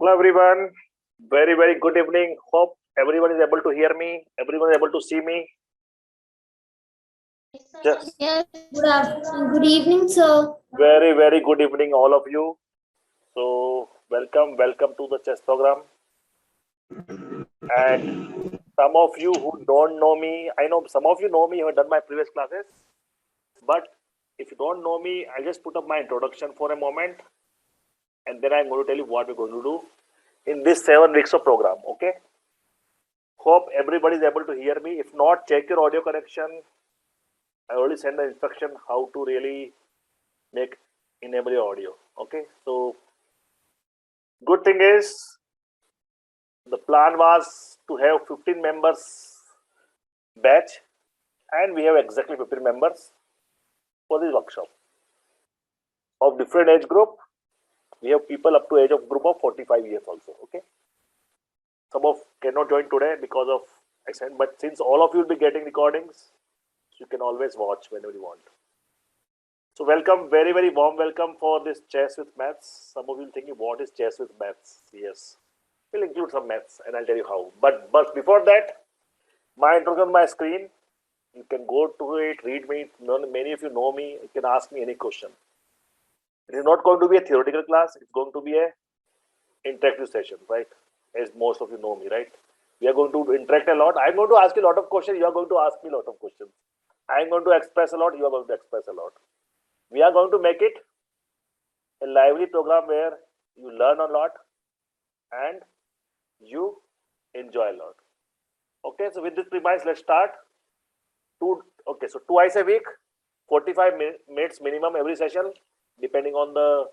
Hello everyone. Very good evening. Hope everyone is able to hear me. Everyone is able to see me. Just Yes, good evening, sir. very good evening, all of you. So welcome to the chess program. And some of you who don't know me, I know some of you know me. You have done my previous classes. But if you don't know me, I'll just put up my introduction for a moment, and then I'm going to tell you what we're going to do in this 7 weeks of program. Okay. Hope everybody is able to hear me. If not, check your audio connection. I already sent the instruction how to really make enable your audio. Okay, so good thing is the plan was to have 15 members batch, and we have exactly 15 members for this workshop of different age group. We have people up to age of group of 45 years also. Okay, some of cannot join today because of accident, but since all of you will be getting recordings, you can always watch whenever you want. So welcome, very warm welcome for this chess with maths. Some of you thinking what is chess with maths? Yes, we'll include some maths and I'll tell you how. But before that, my introduction on my screen. You can go to it, read me. Many of you know me. You can ask me any question. It is not going to be a theoretical class. It's going to be a interactive session, right? As most of you know me, right? We are going to interact a lot. I'm going to ask you a lot of questions. You are going to ask me a lot of questions. I'm going to express a lot. You are going to express a lot. We are going to make it a lively program where you learn a lot and you enjoy a lot. Okay, so with this premise, let's start. So twice a week, 45 minutes minimum every session, depending on the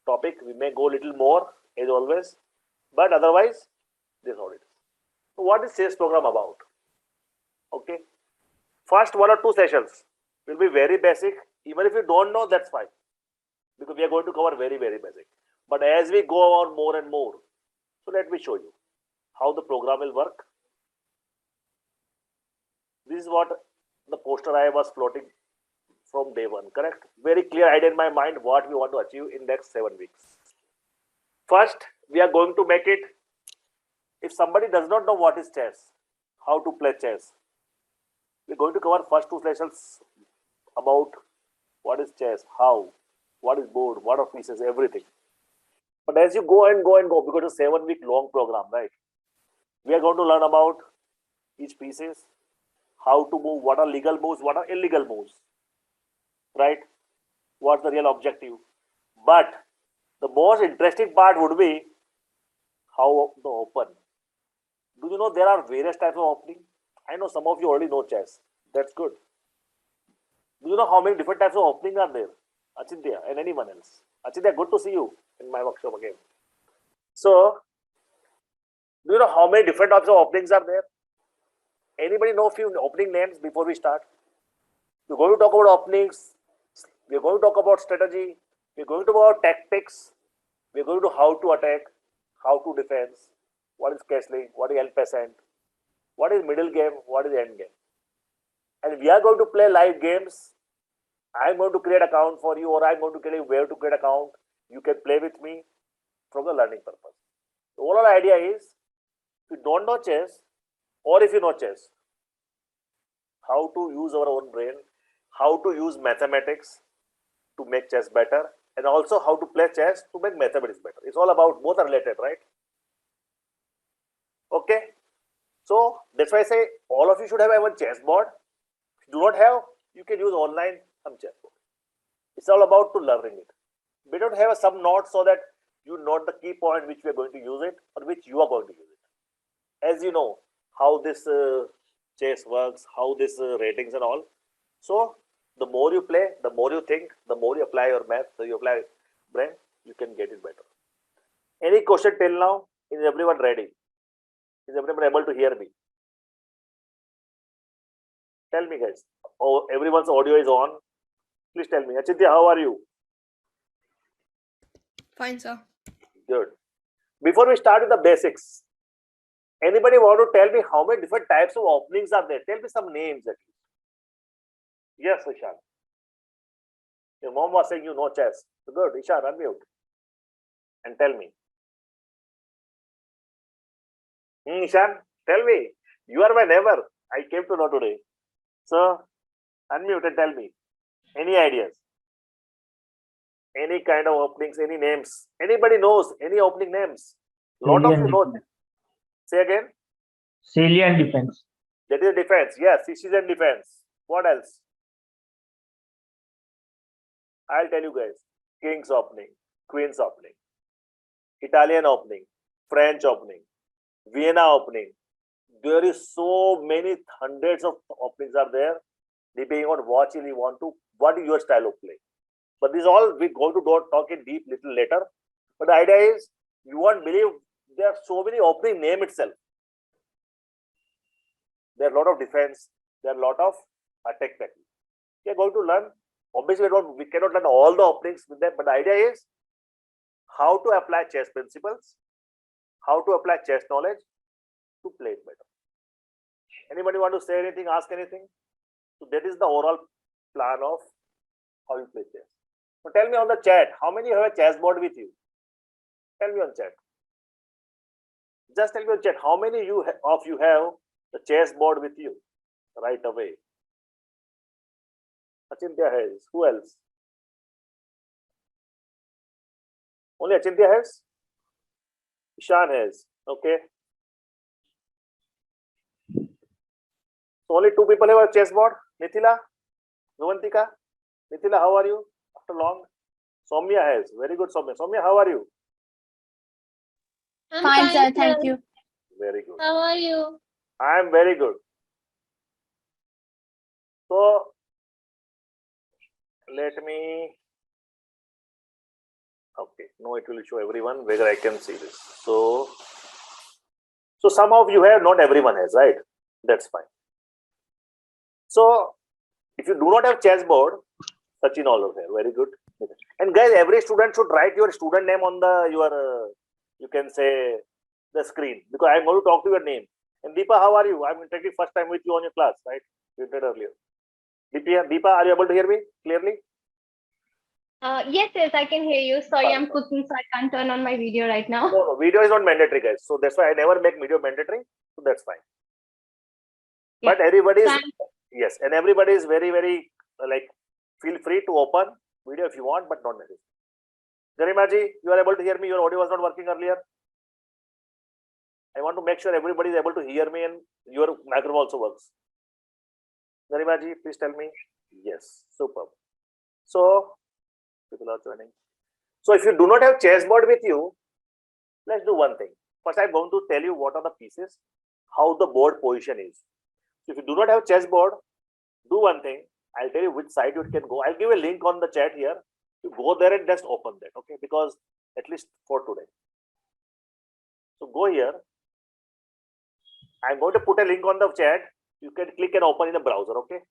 topic. We may go a little more, as always, but otherwise, this is how it is. So, what is sales program about? Okay, first 1 or 2 sessions will be very basic. Even if you don't know, that's fine, because we are going to cover very basic. But as we go on more and more, so let me show you how the program will work. This is what the poster I was floating from day one, correct? Very clear idea in my mind what we want to achieve in next 7 weeks. First, we are going to make it, if somebody does not know what is chess, how to play chess, we're going to cover first 2 sessions about what is chess, how, what is board, what are pieces, everything. But as you go, because it's a 7 week long program, right? We are going to learn about each pieces, how to move, what are legal moves, what are illegal moves, right? What's the real objective? But the most interesting part would be how the open. Do you know there are various types of opening? I know some of you already know chess. That's good. Do you know how many different types of opening are there? Achintya and anyone else. Achintya, good to see you in my workshop again. So, do you know how many different types of openings are there? Anybody know a few opening names before we start? We're going to talk about openings. We're going to talk about strategy. We're going to talk about tactics. We're going to how to attack, how to defend, what is castling, what is el peasant, what is middle game, what is end game. And we are going to play live games. I'm going to create account for you, or I'm going to tell you where to create account. You can play with me from the learning purpose. The overall idea is, if you don't know chess, or if you know chess, how to use our own brain, how to use mathematics to make chess better, and also how to play chess to make mathematics better. It's all about, both are related, right? Okay, so that's why I say all of you should have a chess board. If you do not have, you can use online some chess board. It's all about to learning it. We don't have some notes so that you note the key point which we are going to use it, or which you are going to use it. As you know how this chess works, how this ratings and all. So the more you play, the more you think, the more you apply your math, so you apply brain, you can get it better. Any question till now? Is everyone ready? Is everyone able to hear me? Tell me, guys. Oh, everyone's audio is on. Please tell me. Achintya, how are you? Fine, sir. Good. Before we start with the basics, anybody want to tell me how many different types of openings are there? Tell me some names at least. Yes, Ishan. Your mom was saying you know chess. So good. Ishan, unmute and tell me. Ishan, tell me. You are my neighbor. I came to know today. So, unmute and tell me. Any ideas? Any kind of openings? Any names? Anybody knows any opening names? Lot of you Salient know. defense. Say again. Salient defense. That is defense. Yes, this is a defense. What else? I'll tell you guys. King's opening, Queen's opening, Italian opening, French opening, Vienna opening. There is so many hundreds of openings are there, depending on what you want to, what is your style of play. But this all we go to talk in deep little later. But the idea is you won't believe there are so many opening name itself. There are a lot of defense, there are a lot of attack technique. We are going to learn. Obviously, we cannot learn all the openings with them, but the idea is how to apply chess principles, how to apply chess knowledge to play it better. Anybody want to say anything, ask anything? So that is the overall plan of how you play chess. So tell me on the chat, how many have a chessboard with you? Tell me on chat. Just tell me on chat, how many of you have the chessboard with you right away? Achintya has. Who else? Only Achintya has? Ishan has. Okay. So only two people have a chessboard. Mithila, Nuvantika. Mithila, how are you? After long. Soumya has. Very good, Soumya. Soumya, how are you? I'm Fine, sir. Thank sir. you. Very good. How are you? I am very good. So let me. Okay. No, it will show everyone whether I can see this. So some of you have, not everyone has, right? That's fine. So if you do not have chessboard, Sachin all over here. Very good. And guys, every student should write your student name on the you can say the screen, because I'm going to talk to your name. And Deepa, how are you? I'm interacting first time with you on your class, right? You did earlier. Deepa, are you able to hear me clearly? Yes, I can hear you. Sorry, I'm cooking, so I can't turn on my video right now. No, video is not mandatory, guys. So that's why I never make video mandatory. So that's fine. Yeah. But everybody is, Thanks. yes, and everybody is very, very like, feel free to open video if you want, but not necessary. Garimaji, you are able to hear me. Your audio was not working earlier. I want to make sure everybody is able to hear me and your microphone also works. Garimaji, please tell me. Yes, superb. So people are joining. So if you do not have chessboard with you, let's do one thing. First, I'm going to tell you what are the pieces, how the board position is. So if you do not have chessboard, do one thing. I'll tell you which side you can go. I'll give a link on the chat here. You go there and just open that, okay? Because at least for today. So go here. I'm going to put a link on the chat. You can click and open in the browser, okay?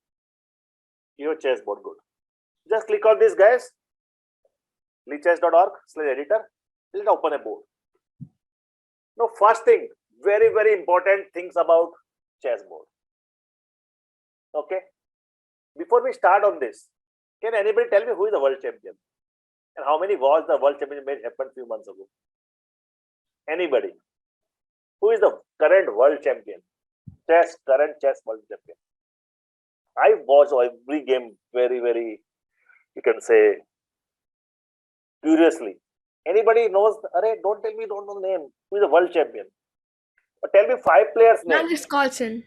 Your chessboard, good. Just click on this, guys. leechess.org/editor. Let's open a board. Now, first thing, very, very important things about chessboard. Okay? Before we start on this, can anybody tell me who is the world champion? And how many was the world championship match happened few months ago? Anybody? Who is the current world champion? Current chess world champion. I watch every game very, very, you can say, curiously. Anybody knows? Don't tell me, don't know the name. Who is the world champion? But tell me 5 players' names. Magnus Carlsen.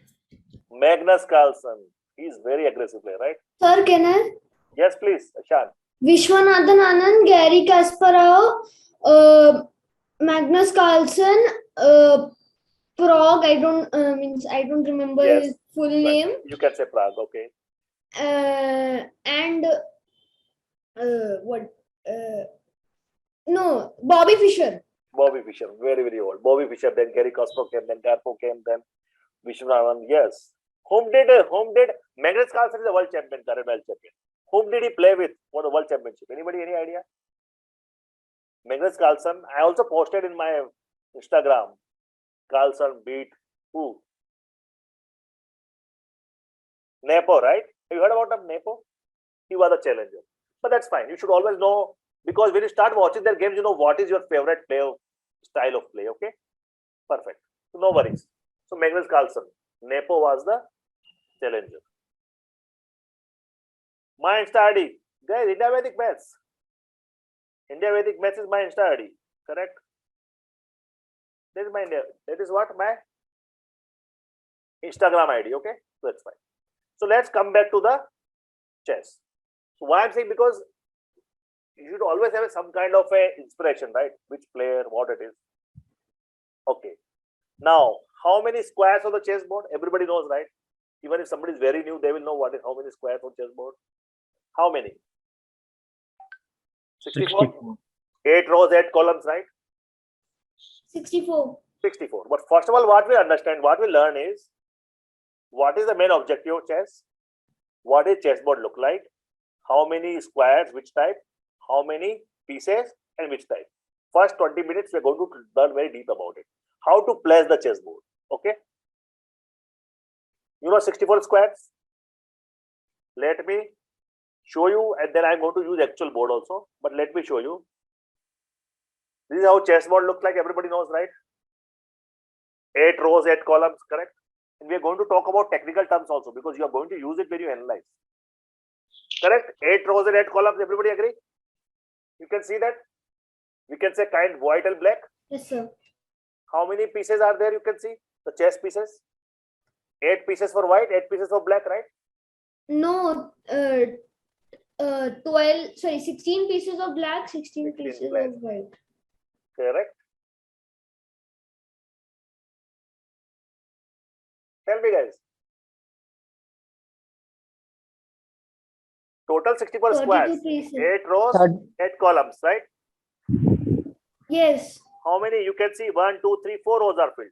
Magnus Carlsen. He's very aggressive player, right? Sir, can I? Yes, please, Ashan. Vishwanathan Anand, Gary Kasparov, Magnus Carlsen, Prague. I don't remember Yes, his full name. You can say Prague, okay. And no, Bobby Fischer. Bobby Fischer, very, very old. Bobby Fischer, then Gary Kasparov came, then Karpov came, then Vishwanathan. Yes. Whom did Magnus Carlsen is the world champion, current world champion. Whom did he play with for the world championship? Anybody, any idea? Magnus Carlsen. I also posted in my Instagram. Carlsen beat who? Nepo, right? Have you heard about him, Nepo? He was a challenger. But that's fine. You should always know, because when you start watching their games, you know what is your favorite style of play, okay? Perfect. So no worries. So Magnus Carlsen, Nepo was the challenger. My Insta ID, guys, India Vedic Maths. India Vedic Maths is my Insta ID, correct? That is my India. That is what my Instagram ID. Okay, so that's fine. So let's come back to the chess. So why I'm saying, because you should always have some kind of a inspiration, right? Which player, what it is. Okay. Now, how many squares on the chessboard? Everybody knows, right? Even if somebody is very new, they will know what is how many squares on chessboard. How many? 64. 8 rows, 8 columns, right? 64. 64. But first of all, what we understand, what we learn is, what is the main objective of chess? What does chessboard look like? How many squares, which type? How many pieces and which type? First 20 minutes, we're going to learn very deep about it. How to place the chessboard. Okay. You know 64 squares? Let me show you, and then I'm going to use actual board also. But let me show you. This is how chessboard looks like. Everybody knows, right? 8 rows, 8 columns, correct? And we are going to talk about technical terms also, because you are going to use it when you analyze. Correct? 8 rows and 8 columns. Everybody agree? You can see that. We can say kind white and black. Yes, sir. How many pieces are there? You can see the chess pieces. 8 pieces for white, 8 pieces for black, right? No, 16 pieces of black, 16 pieces black. of white. Correct. Tell me, guys. Total 64 squares. 32 pieces. 8 rows, 8 columns, right? Yes. How many? You can see 1, 2, 3, 4 rows are filled.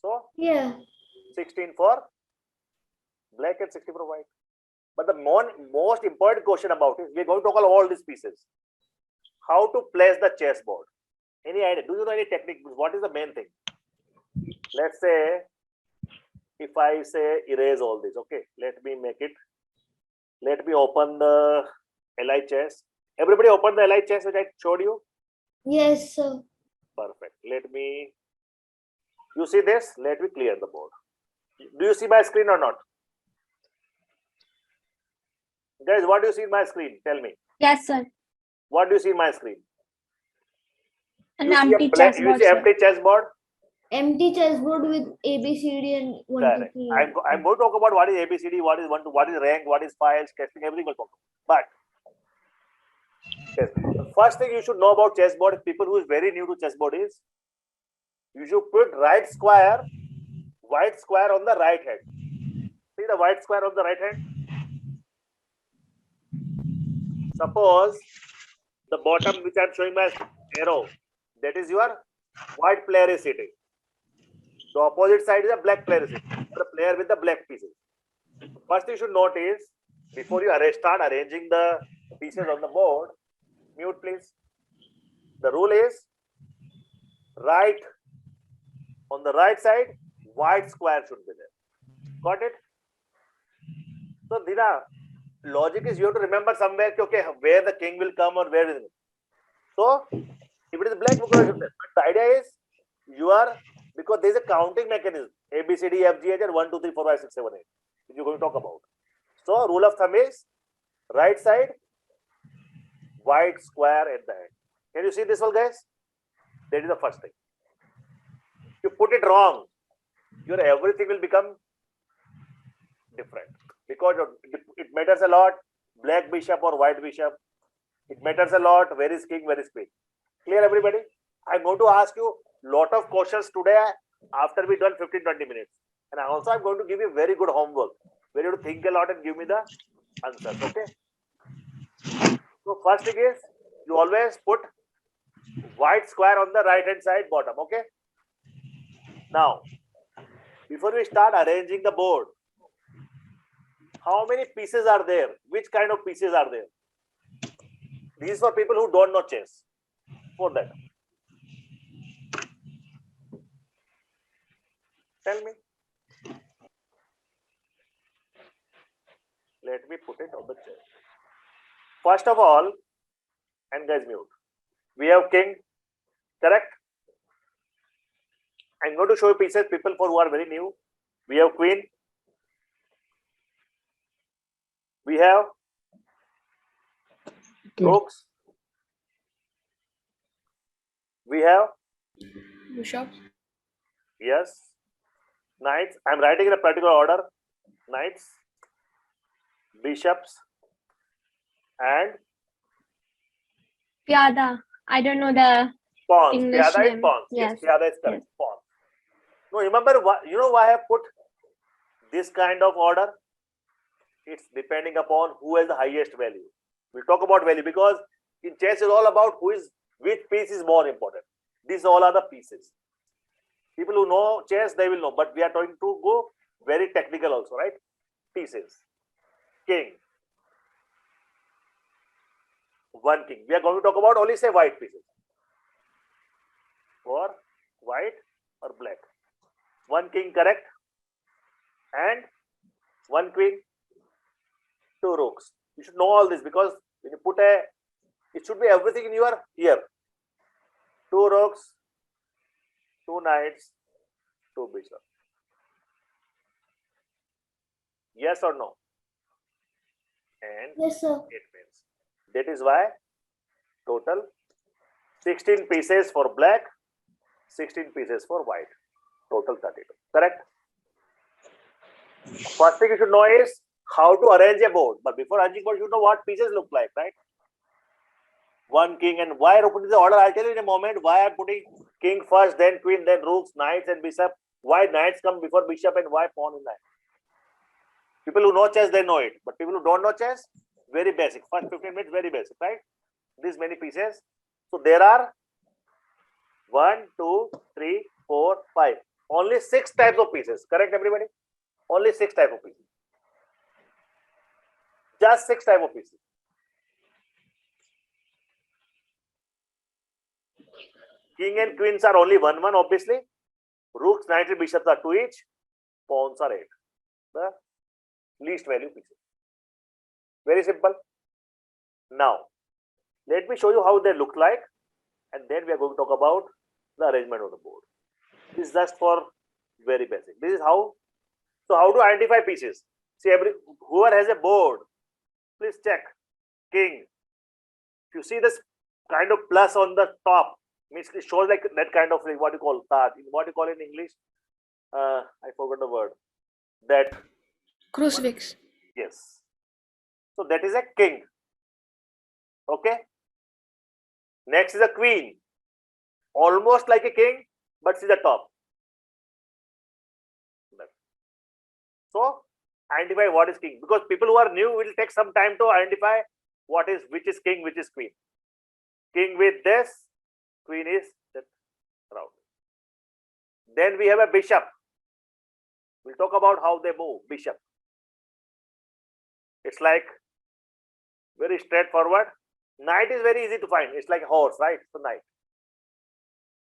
So, Yeah. 16 for black and 16 for white. But the most important question about it, we're going to talk about all these pieces. How to place the chessboard. Any idea? Do you know any technique? What is the main thing? Let's say, if I say erase all this, okay, let me make it. Let me open the LI chess. Everybody open the LI chess which I showed you? Yes, sir. Perfect. Let me, you see this? Let me clear the board. Do you see my screen or not? Guys, what do you see in my screen? Tell me. Yes, sir. What do you see in my screen? An You see empty a blank, chessboard, you see sir. empty chessboard? Empty chessboard with ABCD and 1, Correct. 2, 3. I'm going to talk about what is ABCD, what is 1, 2, what is rank, what is files, testing, everything we'll talk about. But yes, the first thing you should know about chessboard, people who is very new to chessboard, is you should put white square on the right hand. See the white square on the right hand? Suppose the bottom which I'm showing my arrow, that is your white player is sitting. The opposite side is a black player is sitting. The player with the black pieces. First you should note is, before you start arranging the pieces on the board, mute please. The rule is, right on the right side, white square should be there. Got it? So Dina, logic is you have to remember somewhere, okay, where the king will come or where is it. So if it is black, but the idea is you are, because there is a counting mechanism, A, B, C, D, F, G, H, and 1, 2, 3, 4, 5, 6, 7, 8, which you're going to talk about. So rule of thumb is right side, white square at the end. Can you see this one, guys? That is the first thing. You put it wrong, your everything will become different, because it matters a lot, black bishop or white bishop. It matters a lot, where is king, where is queen. Clear, everybody? I'm going to ask you lot of questions today after we done 15-20 minutes. And also I'm going to give you very good homework where you have to think a lot and give me the answers. Okay. So first thing is, you always put white square on the right hand side bottom. Okay. Now, before we start arranging the board, how many pieces are there? Which kind of pieces are there? This is for people who don't know chess. For that, tell me. Let me put it on the chess. First of all, and guys mute. We have king, correct? I'm going to show you pieces, people for who are very new. We have queen. We have rooks. We have Bishop. yes, knights. I'm writing in a particular order. Knights, bishops, and Pyada. I don't know the pawns. English Pyada is name. pawns. Yes, Yes. pyada is correct. Pawns. No, remember what you know why I put this kind of order? It's depending upon who has the highest value. We'll talk about value because in chess is all about which piece is more important. These all are the pieces. People who know chess, they will know, but we are trying to go very technical also, right? Pieces. King. One king. We are going to talk about only say white pieces. Or white or black. One king, correct? And one queen, two rooks. You should know all this because when you put it should be everything in your here. Two rooks, two knights, two bishops. Yes or no? And Yes, sir. it means that is why total 16 pieces for black, 16 pieces for white. Total 32. Correct? First thing you should know is how to arrange a board. But before arranging board, you should know what pieces look like, right? One king, and why I put the order, I'll tell you in a moment why I'm putting king first, then queen, then rooks, knights, and bishop. Why knights come before bishop and why pawn in knight? People who know chess, they know it. But people who don't know chess, very basic. First 15 minutes, very basic, right? These many pieces. So there are 1, 2, 3, 4, 5. Only 6 types of pieces. Correct, everybody? Only 6 types of pieces. Just 6 types of pieces. King and queens are only 1, 1, obviously. Rooks, knights, and bishops are 2 each. Pawns are 8. The least value pieces. Very simple. Now, let me show you how they look like. And then we are going to talk about the arrangement of the board. This is just for very basic. This is how. So how to identify pieces? See, whoever has a board, please check. King. If you see this kind of plus on the top, means it shows like that kind of what you call that. What you call in English? I forgot the word. That Crucifix. yes. So that is a king. Okay. Next is a queen. Almost like a king, but see the top. So identify what is king, because people who are new will take some time to identify which is king, which is queen. King with this, queen is that round. Then we have a bishop. We'll talk about how they move. Bishop. It's like very straightforward. Knight is very easy to find. It's like a horse, right? So knight.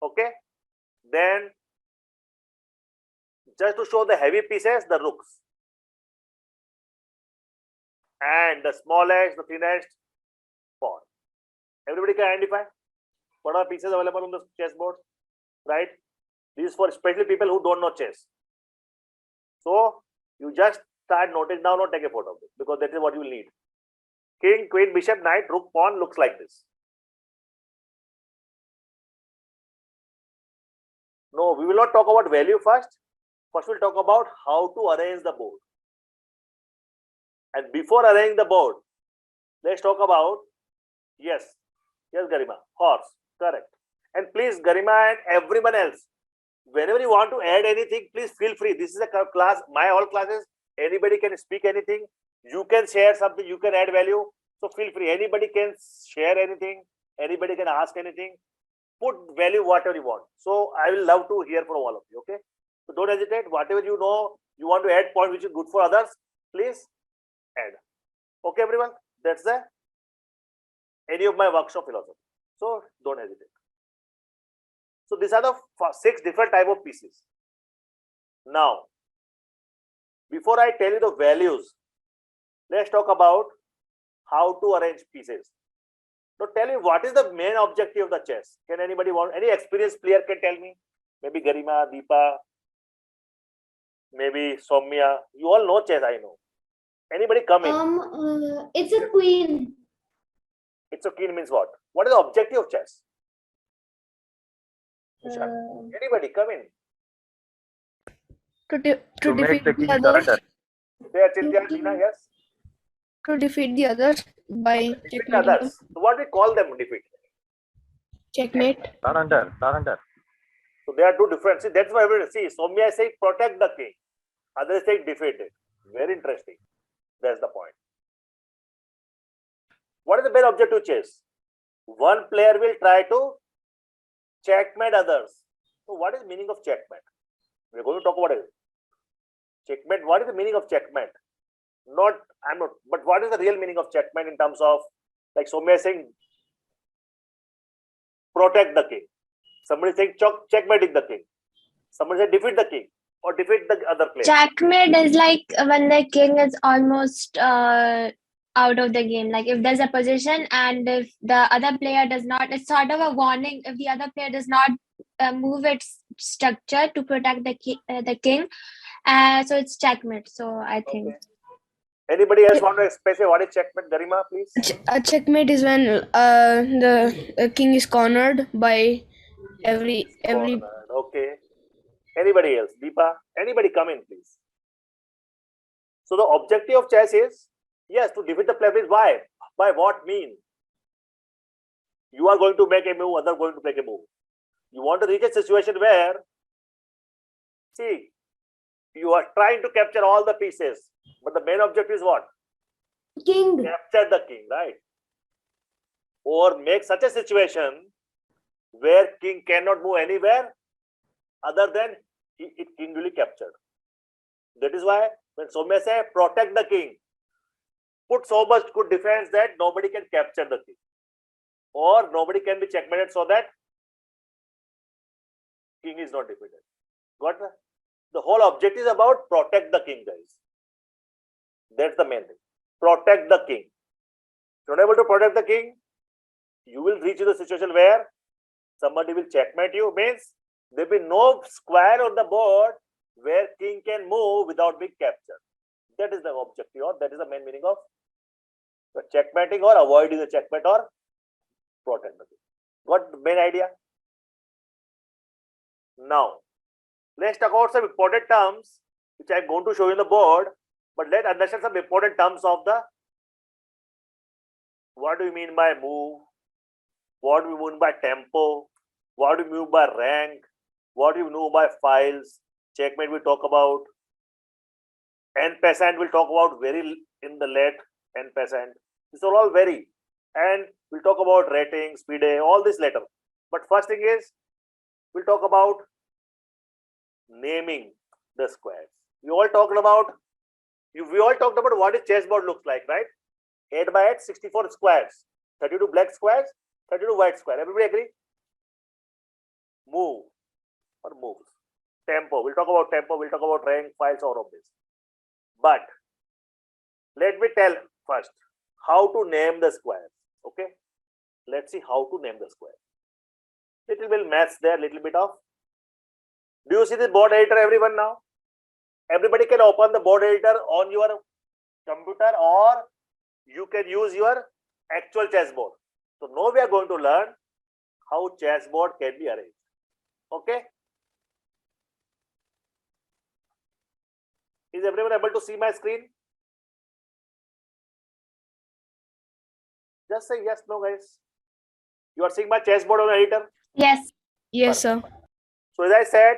Okay. Then just to show the heavy pieces, the rooks. And the smallest, the thinnest, pawn. Everybody can identify what are pieces available on the chessboard, right? This is for especially people who don't know chess. So you just start noting down or take a photo of it because that is what you will need. King, queen, bishop, knight, rook, pawn looks like this. No, we will not talk about value first. First we'll talk about how to arrange the board. And before arranging the board, let's talk about, yes, Garima, horse, correct. And please, Garima and everyone else, whenever you want to add anything, please feel free. This is a class, my all classes, anybody can speak anything. You can share something, you can add value. So feel free. Anybody can share anything, anybody can ask anything. Put value whatever you want. So I will love to hear from all of you, okay? So don't hesitate. Whatever you know, you want to add point which is good for others, please add. Okay, everyone? That's the any of my workshop philosophy. So don't hesitate. So these are the 6 different type of pieces. Now, before I tell you the values, let's talk about how to arrange pieces. Now tell me what is the main objective of the chess? Can anybody any experienced player can tell me Maybe Garima, Deepa, maybe Soumya. You all know chess, I know. Anybody come in? It's a queen. It's a queen means what? What is the objective of chess? Anybody come in? To make defeat the the king others. surrender. Say Achintya, Tina, yes? To defeat the others by Defeat checkmating them. others. So what we call them defeat? Checkmate. Surrender. So there are two different. See, that's why everybody see. Soumya is saying protect the king. Others saying defeat it. Very interesting. That's the point. What is the main objective of chess? One player will try to checkmate others. So what is the meaning of checkmate? We're going to talk about it. Checkmate. What is the meaning of checkmate? But what is the real meaning of checkmate in terms of, like Soumya is saying, protect the king. Somebody is saying checkmating the king. Somebody said defeat the king or defeat the other player. Checkmate is like when the king is almost out of the game. Like if there's a position and if the other player does not, it's sort of a warning. If the other player does not move its structure to protect the king, so it's checkmate. So I think. Okay. Anybody else want to specify what is checkmate? Garima, please. A checkmate is when the king is cornered by every. Okay. Anybody else? Deepa? Anybody come in, please. So the objective of chess is, yes, to defeat the player. Why? By what mean? You are going to make a move, other going to make a move. You want to reach a situation where, see, you are trying to capture all the pieces, but the main objective is what? King. Capture the king, right? Or make such a situation where king cannot move anywhere other than king will be captured. That is why when Soumya say protect the king, put so much good defense that nobody can capture the king or nobody can be checkmated so that king is not defeated. Got that? The whole objective is about protect the king, guys. That's the main thing. Protect the king. If you're not able to protect the king, you will reach the situation where somebody will checkmate you. Means there will be no square on the board where king can move without being captured. That is the objective, or that is the main meaning of the checkmating or avoiding the checkmate or protect the king. Got the main idea? Now, let's talk about some important terms which I'm going to show you on the board. But let's understand some important terms of the what do you mean by move? What do you mean by tempo? What do you mean by rank? What do you mean by files? Checkmate we talk about. N% we'll talk about very in the late N%. These are all very. And we'll talk about rating, speed, all this later. But first thing is, we'll talk about naming the squares. We all talked about what a chessboard looks like, right? 8 by 8, 64 squares, 32 black squares, 32 white squares. Everybody agree? Move or moves. Tempo. We'll talk about tempo. We'll talk about rank, files, all of this. But let me tell first how to name the squares. Okay? Let's see how to name the square. Little bit maths there, little bit of. Do you see the board editor, everyone now? Everybody can open the board editor on your computer or you can use your actual chessboard. So now we are going to learn how chessboard can be arranged. Okay? Is everyone able to see my screen? Just say yes, no, guys. You are seeing my chessboard on the editor? Yes. Yes, sir. So as I said,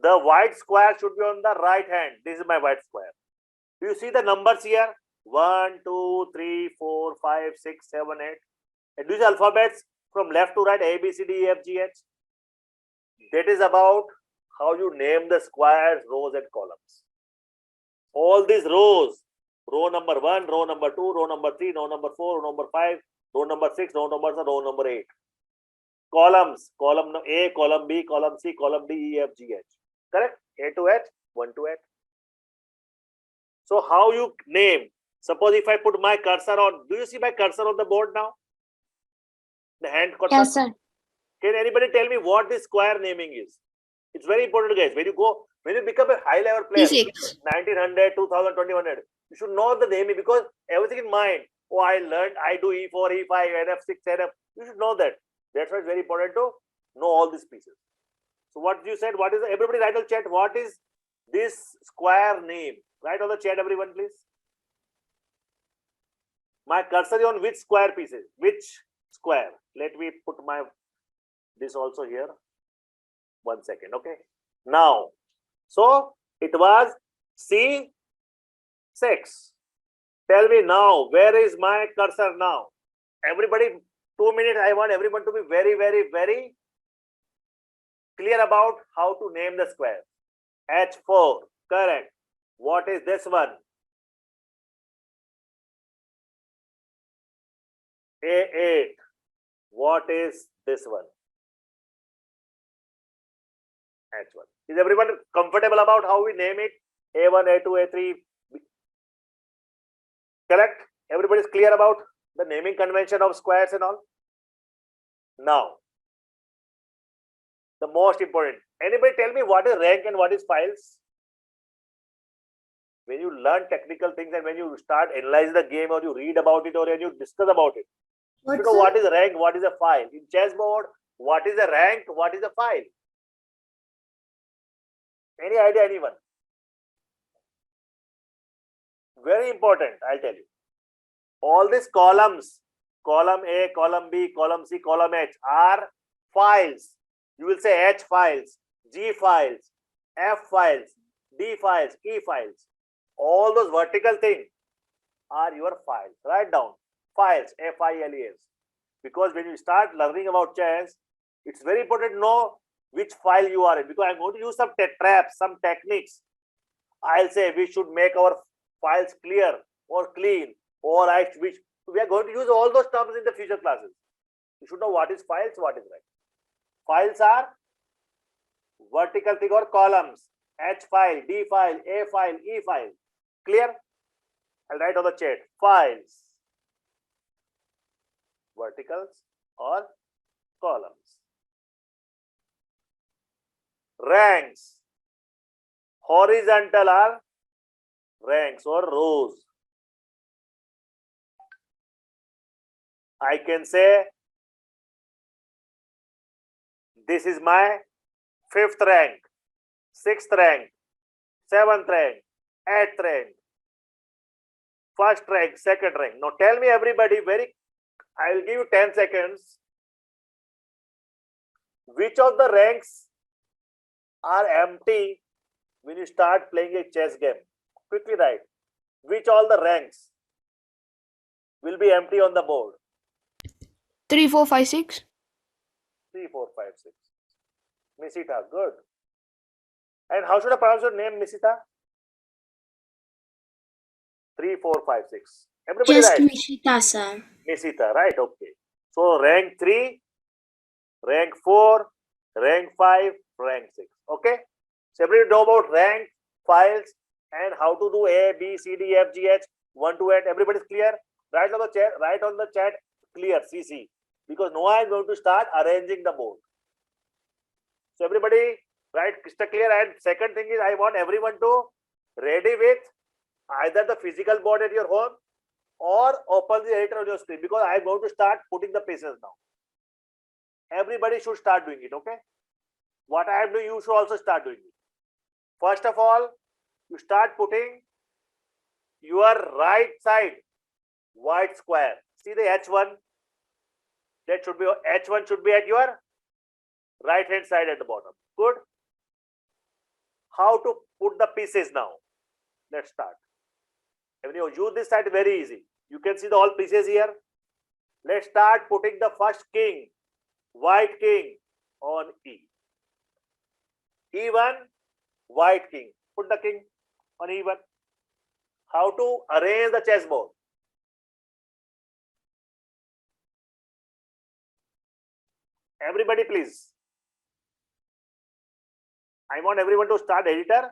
the white square should be on the right hand. This is my white square. Do you see the numbers here? 1, 2, 3, 4, 5, 6, 7, 8. And these alphabets from left to right, A, B, C, D, E, F, G, H. That is about how you name the squares, rows, and columns. All these rows, row number 1, row number 2, row number 3, row number 4, row number 5, row number 6, row number 7, row number 8. Columns, column A, column B, column C, column D, E, F, G, H. Correct? A to H, 1 to H. So how you name? Suppose if I put my cursor on, do you see my cursor on the board now? The hand cursor? Yes, sir. Can anybody tell me what this square naming is? It's very important, guys. When you become a high level player, E6. 1900, 2000, 2100, you should know the naming because everything in mind. Oh, I learned, I do E4, E5, NF6, NF. You should know that. That's why it's very important to know all these pieces. So what you said, what is everybody write on chat? What is this square name? Write on the chat, everyone, please. My cursor is on which square pieces? Which square? Let me put my this also here. 1 second, okay. Now, so it was C6. Tell me now, where is my cursor now? Everybody, 2 minutes. I want everyone to be very, very, very clear about how to name the square. H4, correct. What is this one? A8. What is this one? H1. Is everyone comfortable about how we name it? A1, A2, A3. Correct? Everybody is clear about the naming convention of squares and all? Now, the most important. Anybody tell me what is rank and what is files? When you learn technical things and when you start analyzing the game or you read about it or when you discuss about it, you know what is a rank, what is a file. In chessboard, what is a rank, what is a file? Any idea, anyone? Very important, I'll tell you. All these columns, column A, column B, column C, column H are files. You will say H files, G files, F files, D files, E files. All those vertical things are your files. Write down files, F-I-L-E-S. Because when you start learning about chess, it's very important to know which file you are in. Because I'm going to use some traps, some techniques. I'll say we should make our files clear or clean, or we are going to use all those terms in the future classes. You should know what is files, what is rank. Files are vertical thing or columns. H file, D file, A file, E file. Clear? I'll write on the chat. Files. Verticals or columns. Ranks. Horizontal are ranks or rows. I can say this is my 5th rank, 6th rank, 7th rank, 8th rank, 1st rank, 2nd rank. Now tell me everybody, I will give you 10 seconds. Which of the ranks are empty when you start playing a chess game? Quickly write. Which all the ranks will be empty on the board? 3, 4, 5, 6. 3, 4, 5, 6. Misita, good. And how should I pronounce your name, Misita? 3, 4, 5, 6. Everybody Just right? Mishita, sir. Misita, right? Okay. So rank 3, rank 4, rank 5, rank 6. Okay. So everybody know about rank, files, and how to do A, B, C, D, F, G, H, 1 to 8. Everybody's clear? Write on the chat, clear, CC. Because Noah is going to start arranging the board. So everybody, right, crystal clear. And second thing is I want everyone to ready with either the physical board at your home or open the editor on your screen, because I'm going to start putting the pieces now. Everybody should start doing it, okay? What I am doing, you should also start doing it. First of all, you start putting your right side white square. See the H1? That should be H1 should be at your right hand side at the bottom. Good. How to put the pieces now? Let's start. When you use this side, very easy. You can see the all pieces here. Let's start putting the first king, white king, on E. E1, white king. Put the king on E1. How to arrange the chessboard? Everybody, please. I want everyone to start editor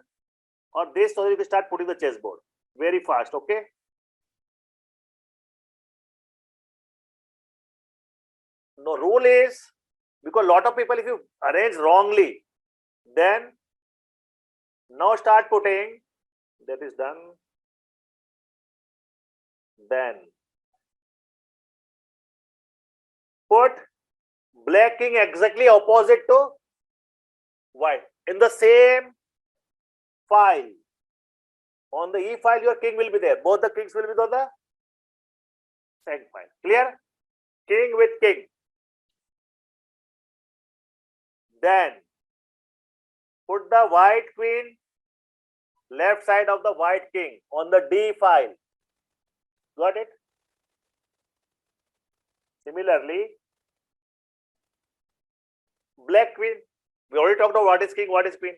or this so you can start putting the chessboard very fast, okay? No, rule is because lot of people, if you arrange wrongly, Then now start putting. That is done. Then put black king exactly opposite to white in the same file. On the E file, your king will be there. Both the kings will be on the same file. Clear? King with king. Then put the white queen left side of the white king on the D file. Got it? Similarly, black queen. We already talked about what is king, what is queen.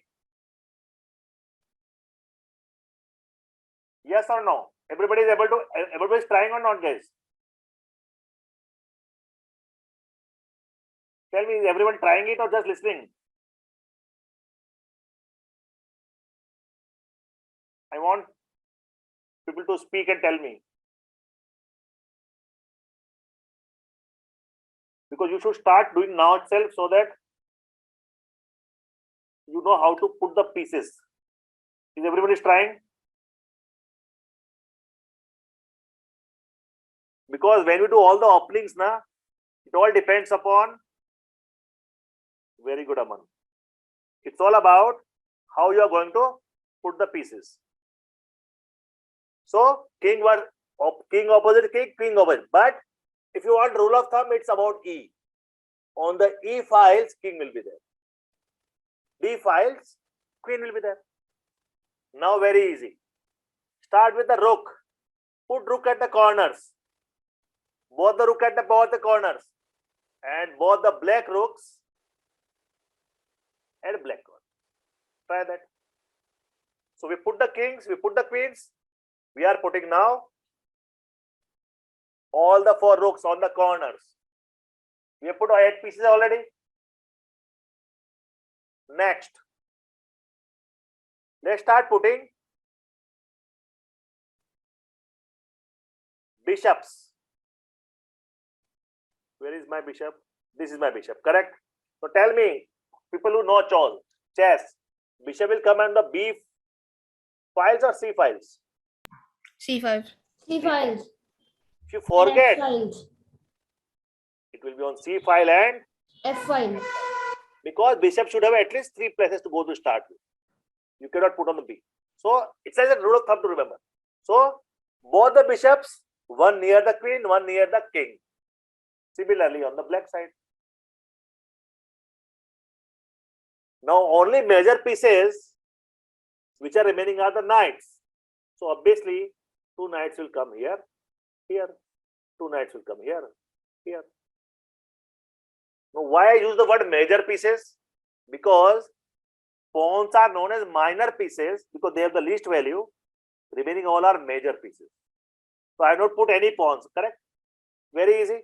Yes or no? Everybody is able to, everybody is trying or not, guys? Tell me, is everyone trying it or just listening? I want people to speak and tell me. Because you should start doing now itself so that you know how to put the pieces. Is everybody trying? Because when we do all the openings, it all depends upon. Very good, Aman. It's all about how you are going to put the pieces. So king opposite king, king opposite. But if you want rule of thumb, it's about E. On the E files, king will be there. D files, queen will be there. Now very easy. Start with the rook. Put rook at the corners. Both the rook at both the corners. And both the black rooks and black one. Try that. So we put the kings, we put the queens. We are putting now all the 4 rooks on the corners. We have put 8 pieces already. Next, let's start putting bishops. Where is my bishop? This is my bishop, correct? So tell me, people who know chess, bishop will come on the B files or C files? C5. C files. If you F forget, files. it will be on C file and F file. because bishop should have at least 3 places to go to start with. You cannot put on the B. So it's as a rule of thumb to remember. So both the bishops, one near the queen, one near the king. Similarly on the black side. Now only major pieces which are remaining are the knights. So obviously 2 knights will come here, here. 2 knights will come here, here. Now why I use the word major pieces? Because pawns are known as minor pieces because they have the least value. Remaining all are major pieces. So I don't put any pawns, correct? Very easy.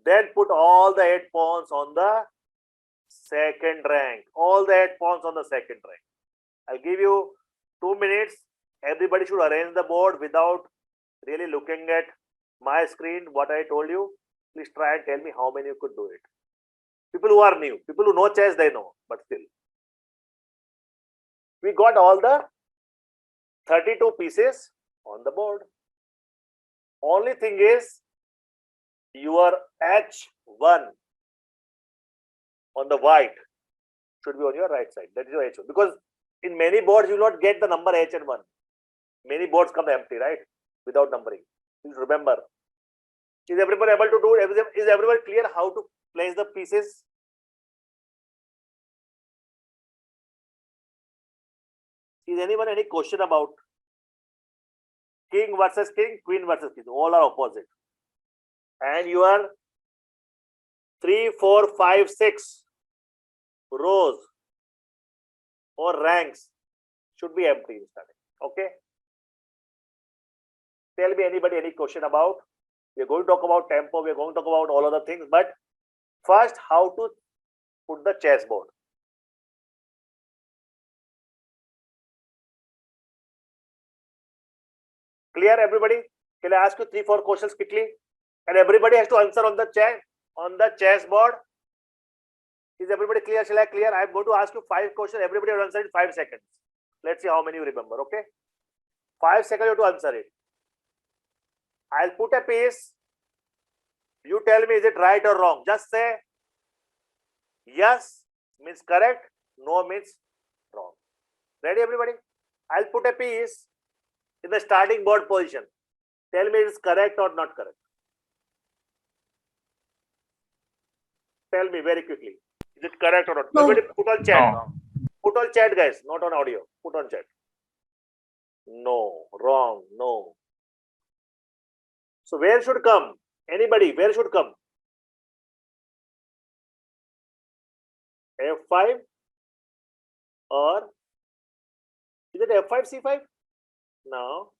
Then put all the 8 pawns on the second rank. All the 8 pawns on the second rank. I'll give you 2 minutes. Everybody should arrange the board without really looking at my screen, what I told you. Please try and tell me how many you could do it. People who are new, people who know chess, they know, but still. We got all the 32 pieces on the board. Only thing is, your H1 on the white should be on your right side. That is your H1. Because in many boards, you will not get the number H and 1. Many boards come empty, right? Without numbering. Please remember. Is everyone able to do it? Is everyone clear how to place the pieces? Is anyone any question about king versus king, queen versus king? All are opposite. And your 3, 4, 5, 6 rows or ranks should be empty in starting. Okay? Tell me anybody any question about? We are going to talk about tempo, we are going to talk about all other things, but first how to put the chessboard. Clear everybody? Can I ask you 3, 4 questions quickly? And everybody has to answer on the chessboard. Is everybody Everybody clear? Shall I clear? I'm going to ask you 5 questions. Everybody will answer in 5 seconds. Let's see how many you remember. Okay. 5 seconds you have to answer it. I'll put a piece. You tell me is it right or wrong. Just say yes means correct, no means wrong. Ready everybody? I'll put a piece in the starting board position. Tell me it is correct or not correct. Tell me very quickly. Is it correct or not? No. Everybody put on chat. No. Put on chat guys, not on audio. Put on chat. No, wrong, no. So where should come? Anybody, where should come? F5 or is it F5, C5? No.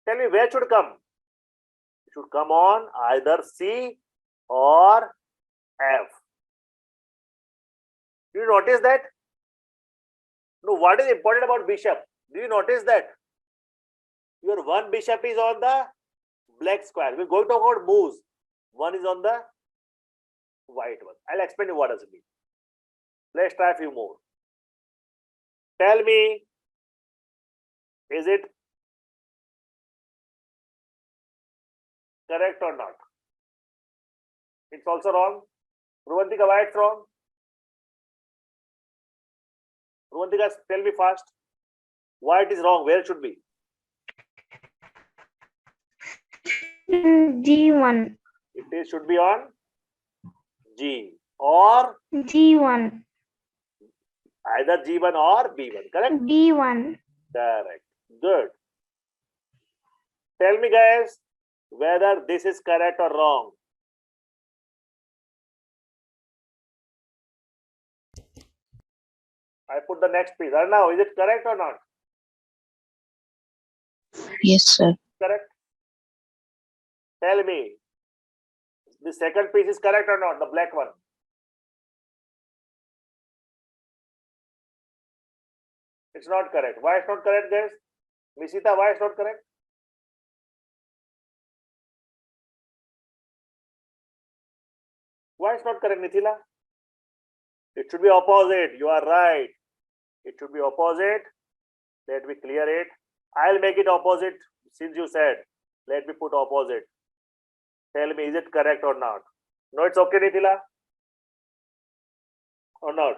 Tell me where should come? It should come on either C or F. Do you notice that? No, what is important about bishop? Do you notice that? Your one bishop is on the black square. We're going to talk about moves. One is on the white one. I'll explain you what does it mean. Let's try a few more. Tell me, is it correct or not? It's also wrong. Ruvantika, why it's wrong? Ruvantika, tell me fast. Why it is wrong? Where it should be? G1. It should be on G or G1. either G1 or B1. Correct? B1. Correct. Good. Tell me guys whether this is correct or wrong. I put the next piece. Now, is it correct or not? Yes, sir. Correct. Tell me, the second piece is correct or not? The black one. It's not correct. Why it's not correct, guys? Mishita, why it's not correct? Why it's not correct, Nithila? It should be opposite. You are right. It should be opposite. Let me clear it. I'll make it opposite since you said. Let me put opposite. Tell me, is it correct or not? No, it's okay, Nithila? Or not?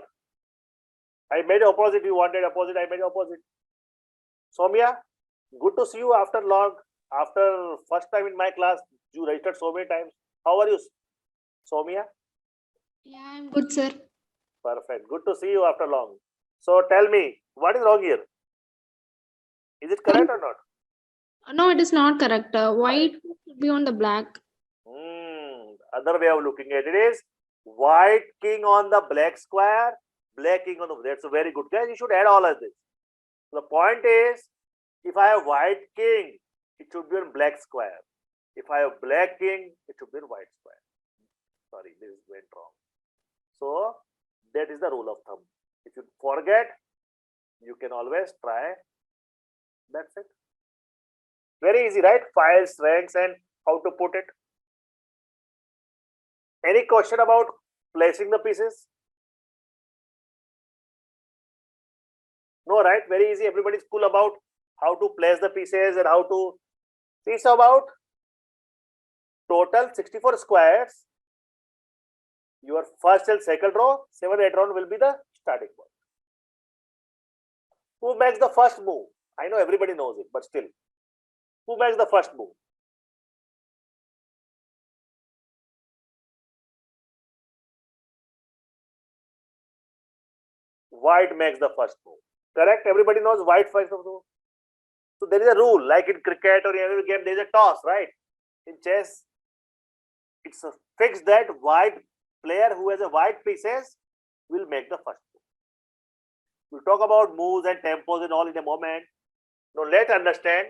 I made opposite. You wanted opposite. I made opposite. Soumya, good to see you after long. After first time in my class, you registered so many times. How are you, Soumya? Yeah, I'm good, sir. Perfect. Good to see you after long. So tell me, what is wrong here? Is it correct or not? No, it is not correct. White should be on the black. Other way of looking at it is white king on the black square, black king on the. That's a very good guys. You should add all of this. The point is, if I have white king, it should be on black square. If I have black king, it should be on white square. Sorry, this went wrong. So that is the rule of thumb. If you forget, you can always try. That's it. Very easy, right? Files, ranks, and how to put it. Any question about placing the pieces? No, right? Very easy. Everybody's cool about how to place the pieces and how to. See, it's about total 64 squares. Your first and second row, 7 8 round will be the starting point. Who makes the first move? I know everybody knows it, but still. Who makes the first move? White makes the first move. Correct? Everybody knows white first move. So there is a rule, like in cricket or in every game, there is a toss, right? In chess, it's fixed that white player who has a white pieces will make the first move. We'll talk about moves and tempos and all in a moment. Now let's understand.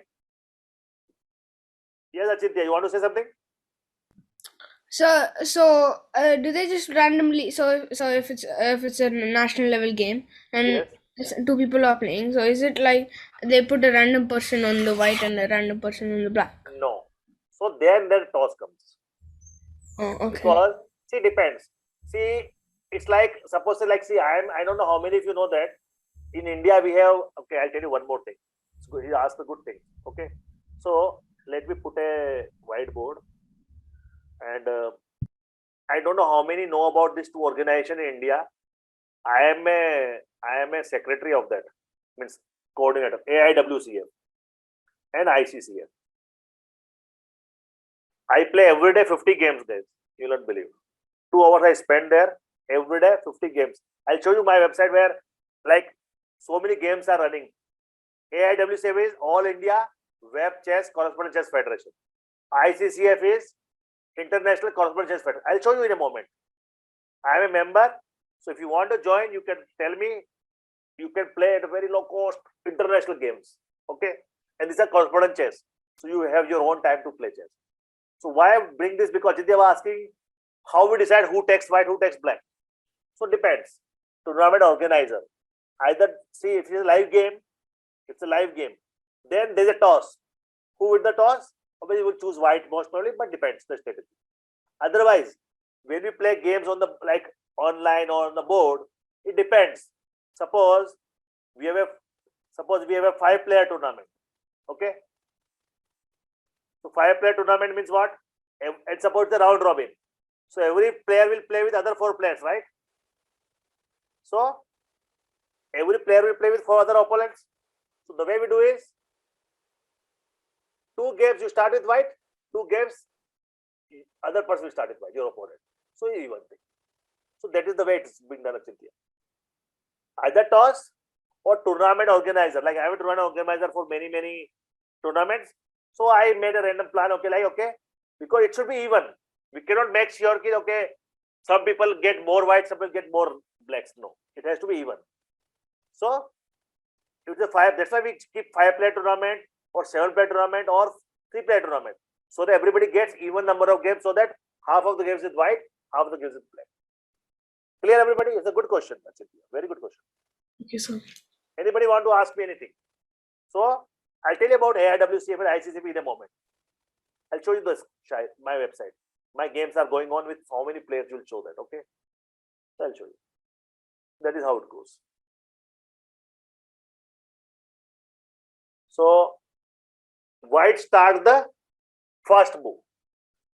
Yes, Achintya, you want to say something? So do they just randomly? So if it's a national level game and Yes. two people are playing, so is it like they put a random person on the white and a random person on the black? No. So then the toss comes. Oh, okay. Because see, depends. See, it's like suppose like see, I don't know how many of you know that in India we have. Okay, I'll tell you one more thing. It's good. He asked a good thing. Okay, so let me put a whiteboard, and I don't know how many know about these two organizations in India. I am a secretary of that, means coordinator, AIWCF and ICCF. I play every day 50 games, guys. You'll not believe. 2 hours I spend there every day, 50 games. I'll show you my website where like so many games are running. AIWCF is All India Web Chess Correspondence Chess Federation. ICCF is International Correspondence Chess Federation. I'll show you in a moment. I am a member. So if you want to join, you can tell me. You can play at a very low cost international games. Okay. And these are correspondence chess. So you have your own time to play chess. So why I bring this? Because Jitya was asking how we decide who takes white, who takes black. So depends. Tournament organizer. Either see if it's a live game, it's a live game. Then there's a toss. Who wins the toss? Obviously will choose white most probably, but depends the strategy. Otherwise, when we play games on the like online or on the board, it depends. Suppose we have a 5-player tournament. Okay. So 5-player tournament means what? And suppose the round robin. So every player will play with other 4 players, right? So every player will play with 4 other opponents. So the way we do is 2 games you start with white, 2 games other person will start with white, your opponent. So even thing. So that is the way it's being done actually. Either toss or tournament organizer. Like I have a tournament organizer for many tournaments. So I made a random plan. Okay, because it should be even. We cannot make sure that okay, some people get more white, some people get more blacks. No, it has to be even. So it's a 5. That's why we keep 5-player tournament or 7-player tournament or 3-player tournament, so that everybody gets even number of games. So that half of the games is white, half of the games is black. Clear, everybody? It's a good question. That's it. Very good question. Okay, sir. Anybody want to ask me anything? So I'll tell you about AIWCF and ICCP in a moment. I'll show you this, my website. My games are going on with how many players will show that. Okay, so I'll show you. That is how it goes. So white starts the first move.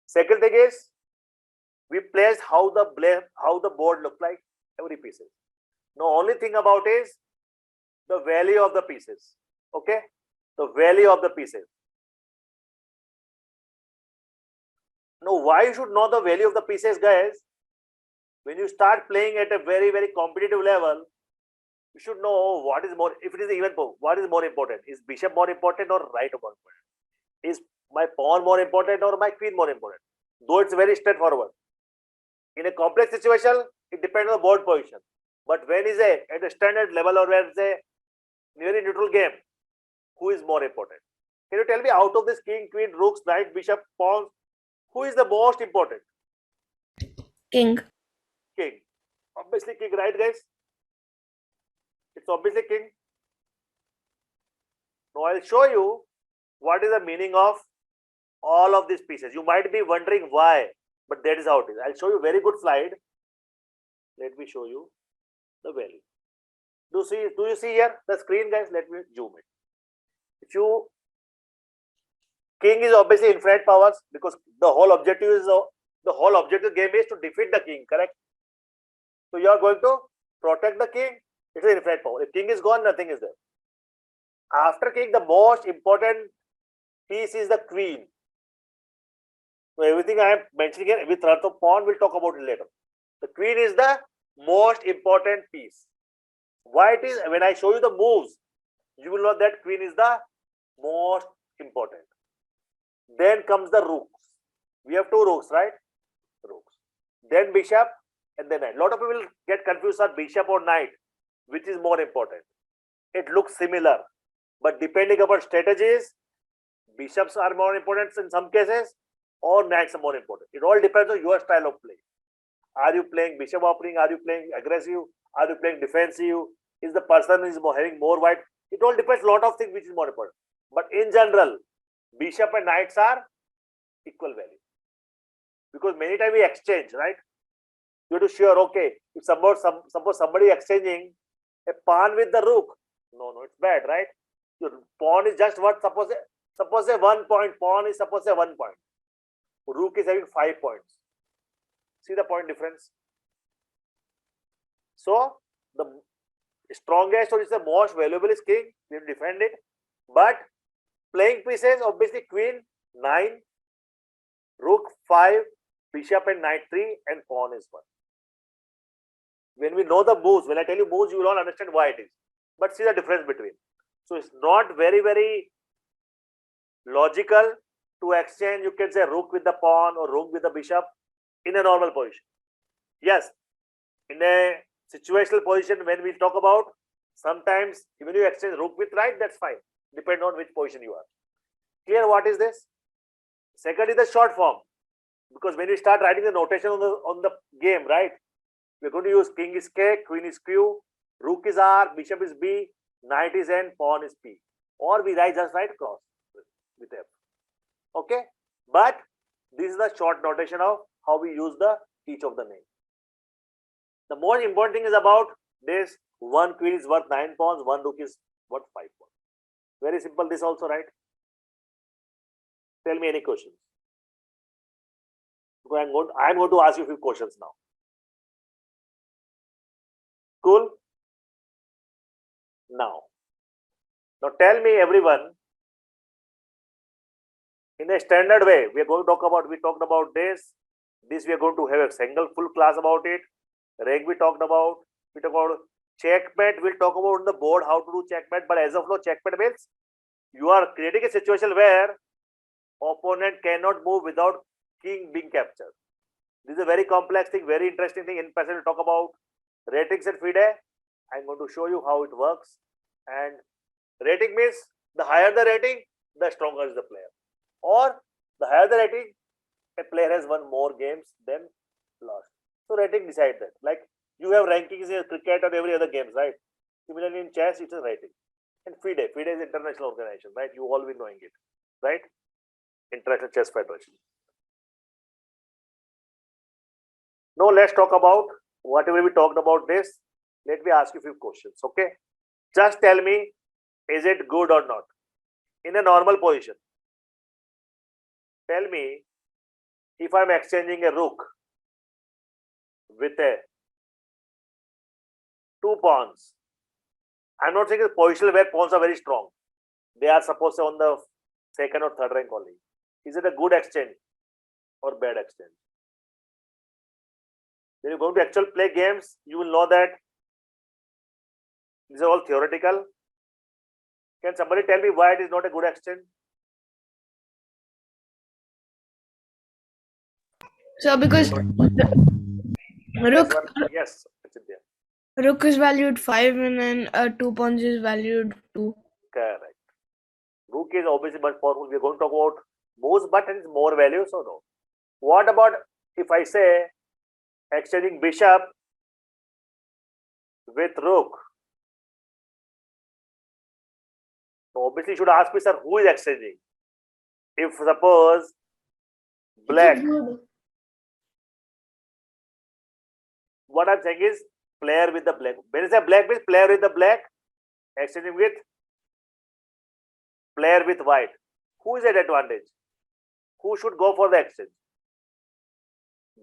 Second thing is we place how the board look like every pieces. Now only thing about is the value of the pieces. Okay, the value of the pieces. Now why you should know the value of the pieces, guys? When you start playing at a very competitive level, you should know what is more. If it is even, what is more important? Is bishop more important or right more important? Is my pawn more important or my queen more important? Though it's very straightforward. In a complex situation, it depends on the board position. But when is at a standard level or where it's a very neutral game, who is more important? Can you tell me out of this king, queen, rooks, knight, bishop, pawns, who is the most important? King. King. Obviously king, right, guys? It's obviously king. Now I'll show you what is the meaning of all of these pieces. You might be wondering why, but that is how it is. I'll show you very good slide. Let me show you the value. Do you see here the screen, guys? Let me zoom it. If you king is obviously infinite powers, because the whole objective game is to defeat the king, correct? So you are going to protect the king. It is infinite power. If king is gone, nothing is there. After king, the most important piece is the queen. So everything I am mentioning here with regard to pawn, we'll talk about it later. The queen is the most important piece. Why it is? When I show you the moves, you will know that queen is the most important. Then comes the rooks. We have 2 rooks, right? Rooks. Then bishop and then knight. A lot of people get confused on bishop or knight, which is more important. It looks similar, but depending upon strategies, bishops are more important in some cases, or knights are more important. It all depends on your style of play. Are you playing bishop opening? Are you playing aggressive? Are you playing defensive? Is the person having more white? It all depends a lot of things which is more important. But in general, bishop and knights are equal value. because many times we exchange, right? You have to sure, okay, if suppose somebody exchanging a pawn with the rook, no, it's bad, right? Your pawn is just what? Suppose say 1 point. Pawn is suppose say 1 point. Rook is having 5 points. See the point difference? So the strongest or is the most valuable is king. We have defend it. But playing pieces, obviously queen 9, rook 5, bishop and knight 3, and pawn is 1. When we know the moves, when I tell you moves, you will all understand why it is. But see the difference between. So it's not very, very logical to exchange, you can say rook with the pawn or rook with the bishop in a normal position. Yes, in a situational position when we talk about, sometimes even you exchange rook with right, that's fine. Depend on which position you are. Clear what is this? Second is the short form. Because when we start writing the notation on the game, right? We're going to use king is K, queen is Q, rook is R, bishop is B, knight is N, pawn is P. Or we just write cross with F. Okay? But this is the short notation of how we use each of the name. The most important thing is about this: one queen is worth 9 pawns, one rook is worth 5 pawns. Very simple, this also, right? Tell me any questions. I'm going to ask you a few questions now. Cool? Now tell me everyone, in a standard way, we talked about this we are going to have a single full class about it. Reg we talked about checkmate, we'll talk about on the board how to do checkmate, but as of now, checkmate means you are creating a situation where opponent cannot move without king being captured. This is a very complex thing, very interesting thing. In person, we'll talk about ratings and FIDE. I'm going to show you how it works. And rating means the higher the rating, the stronger is the player. Or the higher the rating, a player has won more games than lost. So rating decides that. Like you have rankings in cricket and every other games, right? Similarly in chess, it's a rating. And FIDE is international organization, right? You all be knowing it, right? International Chess Federation. Now let's talk about whatever we talked about this. Let me ask you a few questions, okay? Just tell me, is it good or not? In a normal position, tell me if I'm exchanging a rook with a 2 pawns. I'm not saying a position where pawns are very strong. They are supposed to on the second or third rank only. Is it a good exchange or bad exchange? When you're going to actually play games, you will know that these are all theoretical. Can somebody tell me why it is not a good exchange? So because rook Yes, it's in there. rook is valued 5 and then 2 pawns is valued 2. Correct. Rook is obviously much powerful. We're going to talk about moves, but it is more value, so no. What about if I say exchanging bishop with rook? So obviously you should ask me, sir, who is exchanging? If suppose black, Good. what I'm saying is player with the black. When I say black means player with the black, exchanging with player with white. Who is at advantage? Who should go for the exchange?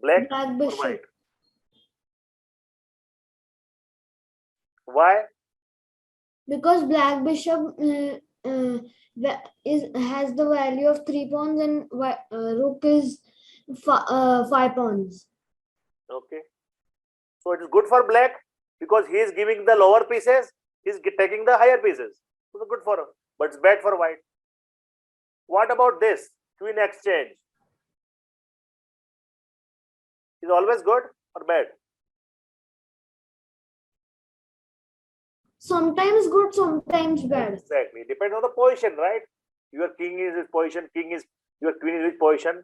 Black Black or bishop. white? Why? Because black bishop has the value of 3 pawns and rook is 5 pawns. Okay. So it is good for black because he is giving the lower pieces, he is taking the higher pieces. So it's good for him, but it's bad for white. What about this? Queen exchange. Is always good or bad? Sometimes good, sometimes bad. Exactly. Depends on the position, right? Your king is his position, your queen is his position.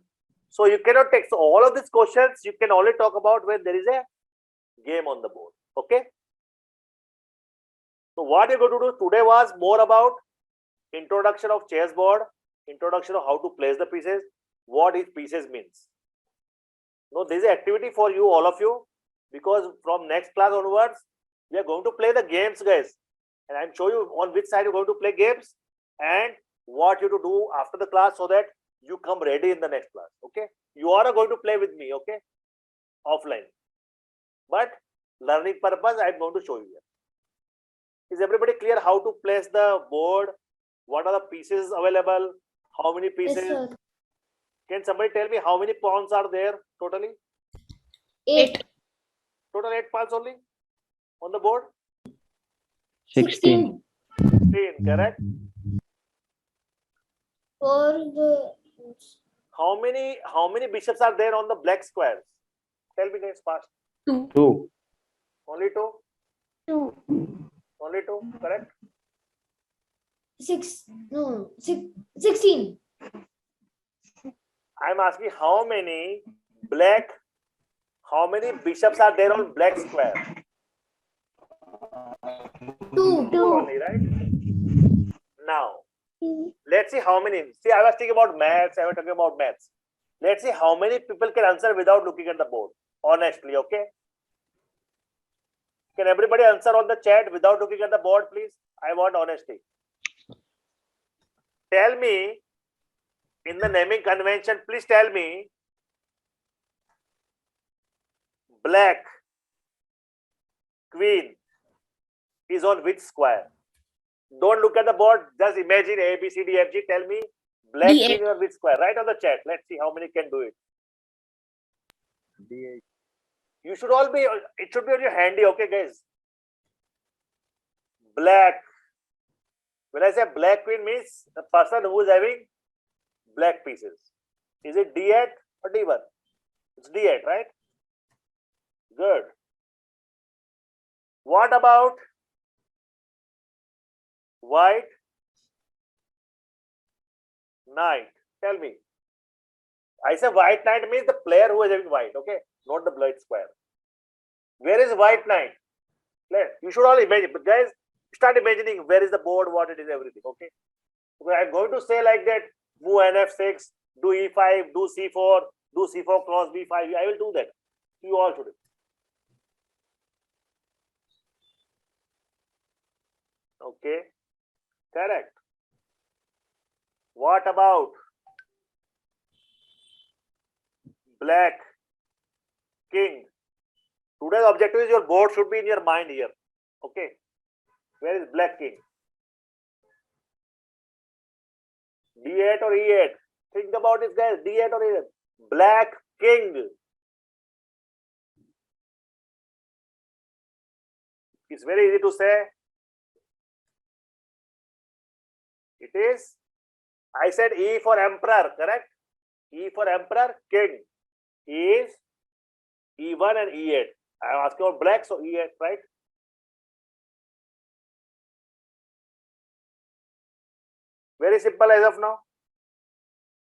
So you cannot take. So all of these questions you can only talk about when there is a game on the board. Okay. So what you're going to do today was more about introduction of chessboard, introduction of how to place the pieces, what each pieces means. No, this is an activity for you, all of you, because from next class onwards, we are going to play the games, guys. And I'm showing you on which side you're going to play games and what you to do after the class so that you come ready in the next class. Okay, you are going to play with me, okay, offline, but learning purpose I'm going to show you here. Is everybody clear how to place the board? What are the pieces available? How many Yes, pieces? sir. Can somebody tell me how many pawns are there totally? 8. Total 8 pawns only on the board. 16. 16, correct. For the How many bishops are there on the black squares? Tell me guys fast. 2. Only 2. 2. Only 2, correct. 16. I'm asking how many bishops are there on black square? 2. 2 only, right? Now, let's see how many. See, I was thinking about maths. I was talking about maths. Let's see how many people can answer without looking at the board. Honestly, okay? Can everybody answer on the chat without looking at the board, please? I want honesty. Tell me, in the naming convention, please tell me, black queen is on which square? Don't look at the board, just imagine A, B, C, D, F, G. Tell me, black D8. queen is on which square? Write on the chat. Let's see how many can do it. D8. You should all be, it should be on your handy, okay, guys? Black. When I say black queen means the person who is having black pieces. Is it D8 or D1? It's D8, right? Good. What about white knight? Tell me. I say white knight means the player who is having white, okay? Not the black square. Where is white knight? You should all imagine, but guys, start imagining where is the board, what it is, everything, okay? So I'm going to say like that, move NF6, do E5, do C4, do C4 cross B5. I will do that. You all should. Okay, correct. What about black king? Today's objective is your board should be in your mind here. Okay, where is black king? D8 or E8? Think about this, guys. D8 or E8? Black king. It's very easy to say. It is. I said E for emperor, correct? E for emperor, king is E1 and E8. I am asking about black, so E8, right? Very simple as of now.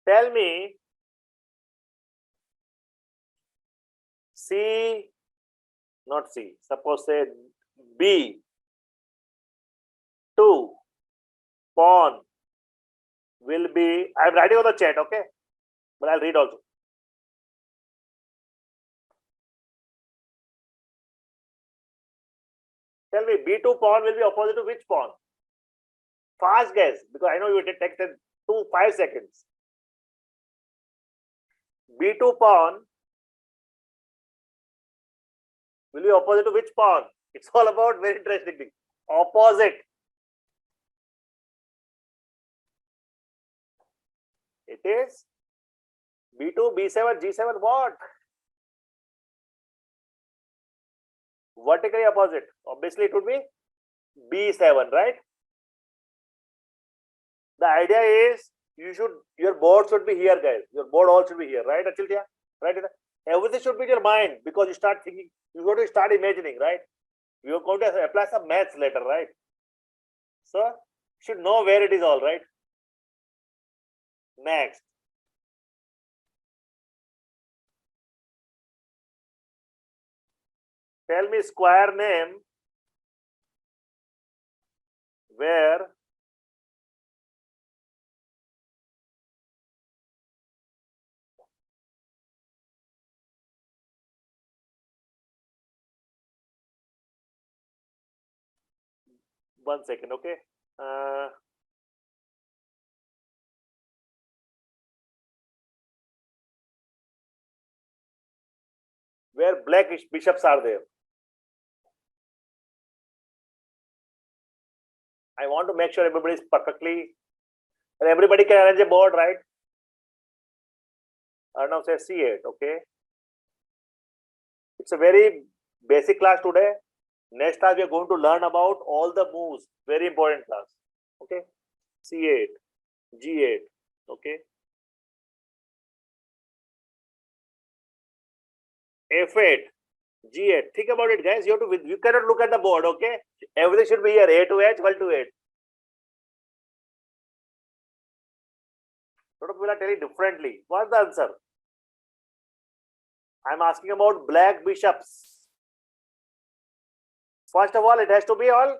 Tell me C, not C, suppose say B, 2 pawn will be, I'm writing on the chat, okay? But I'll read also. Tell me, B2 pawn will be opposite to which pawn? Fast guess, because I know you will take 5 seconds. B2 pawn will be opposite to which pawn? It's all about very interesting thing. Opposite. It is B2, B7, G7, what? Vertically opposite. Obviously, it would be B7, right? The idea is your board should be here, guys. Your board all should be here, right, Achilya? Right? Everything should be in your mind because you start thinking, you got to start imagining, right? You are going to apply some maths later, right? So, you should know where it is all, right? Next. Tell me square name where 1 second, okay. Where black bishops are there. I want to make sure everybody is perfectly, and everybody can arrange a board, right? Arnav says C8, okay. It's a very basic class today. Next class we are going to learn about all the moves. Very important class. Okay. C8, G8, okay. F8, G8. Think about it, guys. You cannot look at the board, okay? Everything should be here. A to H, equal to 8. A lot of people are telling differently. What's the answer? I'm asking about black bishops. First of all, it has to be all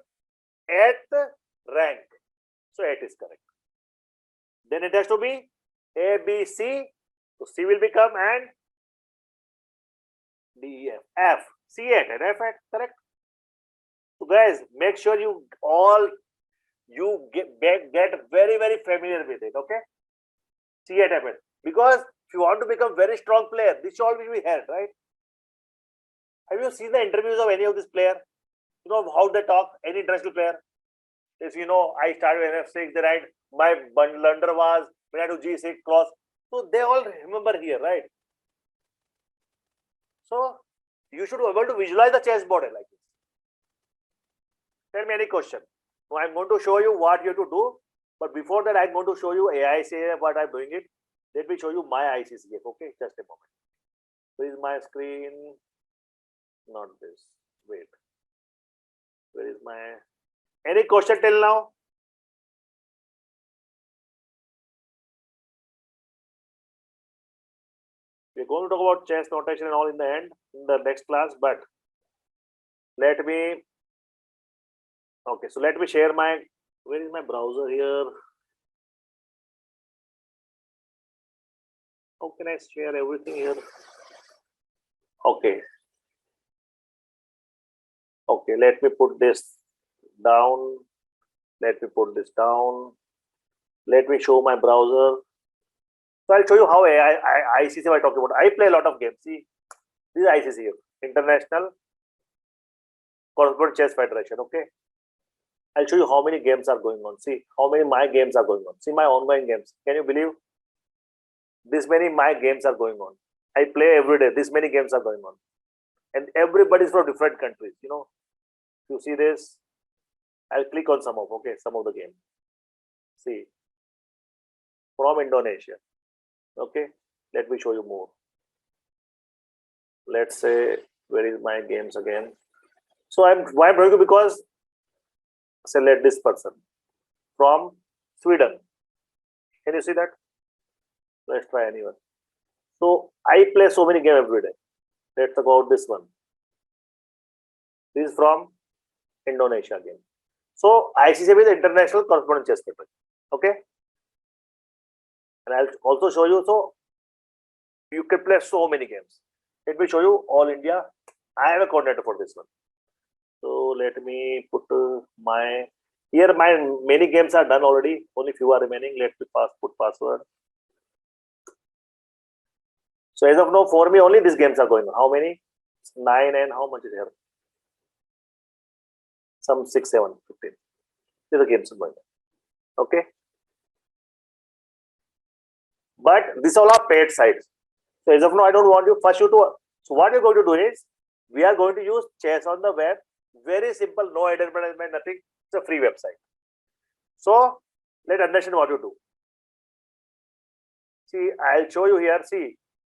8th rank. So 8 is correct. Then it has to be A, B, C. So C will become and D, E, F. F. C8 and F8, correct? So guys, make sure you get very, very familiar with it, okay? C8, F8. Because if you want to become very strong player, this all will be held, right? Have you seen the interviews of any of this player? You know how they talk, any international player? If you know, I started with F6, then my blunder was when I do G6 cross. So they all remember here, right? So you should be able to visualize the chessboard like this. Tell me any question. Now I'm going to show you what you have to do. But before that, I'm going to show you AICF, what I'm doing it. Let me show you my ICCF, okay? Just a moment. Where is my screen? Not this. Wait. Where is my... Any question till now? We're going to talk about chess notation and all in the end, in the next class, but let me... Okay, so let me share my... Where is my browser here? How can I share everything here? Okay. Okay, let me put this down. Let me put this down. Let me show my browser. So I'll show you how ICC I talking about. I play a lot of games. See, this is ICC here, International Corporate Chess Federation. Okay. I'll show you how many games are going on. See how many my games are going on. See my online games. Can you believe? This many my games are going on. I play every day. This many games are going on. And everybody's from different countries. You know, you see this, I'll click on some of the game. See, from Indonesia. Okay, let me show you more. Let's say, where is my games again? So why I'm showing you because select this person from Sweden. Can you see that? Let's try anyone. So I play so many games every day. Let's talk about this one. This is from Indonesia again. So ICCF is the International Correspondence Chess Federation. Okay. And I'll also show you. So you can play so many games. Let me show you all India. I have a coordinator for this one. So let me put my many games are done already. Only few are remaining. Let me put password. So as of now, for me, only these games are going on. How many? 9 and how much is here? Some 6, 7, 15. These are the games are going on. Okay. But these all are paid sites. So as of now, I don't want you first you to. So what you're going to do is, we are going to use chess on the web. Very simple, no advertisement, nothing. It's a free website. So let's understand what you do. See, I'll show you here. See,